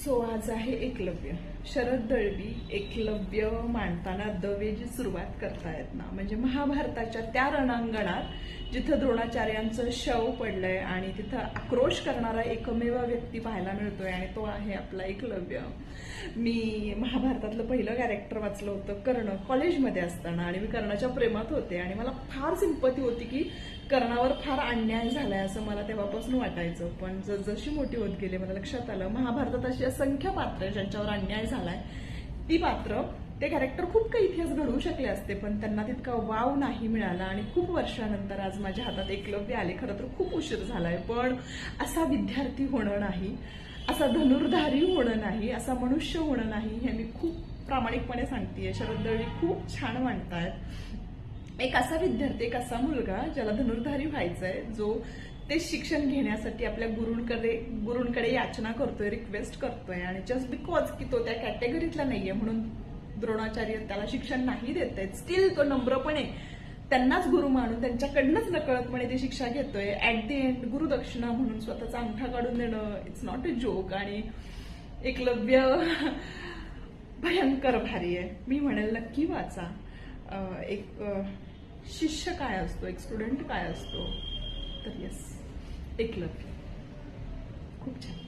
So आज आहे एकलव्य. शरद दळवी एकलव्य मांडताना दवे जी सुरुवात करतायत ना, म्हणजे महाभारताच्या त्या रणांगणात जिथं द्रोणाचार्यांचं शव पडलंय आणि तिथं आक्रोश करणारा एकमेव व्यक्ती पाहायला मिळतोय आणि तो आहे आपला एकलव्य. मी महाभारतातलं पहिलं कॅरेक्टर वाचलं होतं कर्ण कॉलेजमध्ये असताना, आणि मी कर्णाच्या प्रेमात होते आणि मला फार सिंपती होती की कर्णावर फार अन्याय झालाय असं मला तेव्हापासून वाटायचं. पण जशी मोठी होत गेले मला लक्षात आलं महाभारतात अशी असंख्य पात्र ज्यांच्यावर अन्याय झालाय. ती पात्र ते कॅरेक्टर खूप काही इतिहास घडवू शकले असते, पण त्यांना तितका वाव नाही मिळाला आणि खूप वर्षानंतर आज माझ्या हातात एकलव्य आले. खरं तर खूप उशीर झालाय, पण असा विद्यार्थी होणं नाही, असा धनुर्धारी होणं नाही, असा मनुष्य होणं नाही, हे मी खूप प्रामाणिकपणे सांगतेय. शरद दळवी खूप छान मांडतायत. एक असा विद्यार्थी, एक असा मुलगा ज्याला धनुर्धारी व्हायचंय, जो ते शिक्षण घेण्यासाठी आपल्या गुरूंकडे याचना करतोय, रिक्वेस्ट करतोय, आणि जस्ट बिकॉज की तो त्या कॅटेगरीतला नाहीये म्हणून द्रोणाचार्य त्याला शिक्षण नाही देत आहेत, स्टील तो नम्रपणे त्यांनाच गुरु मानून त्यांच्याकडनंच नकळतपणे ती शिक्षा घेतोय. ऍट दी एंड गुरुदक्षिणा म्हणून स्वतःचा अंगठा काढून देणं, इट्स नॉट अ जोक. आणि एकलव्य भयंकर भारी आहे. मी म्हणेल नक्की वाचा. एक शिष्य काय असतो, एक स्टुडंट काय असतो, तर येस, एकलव्य खूप छान.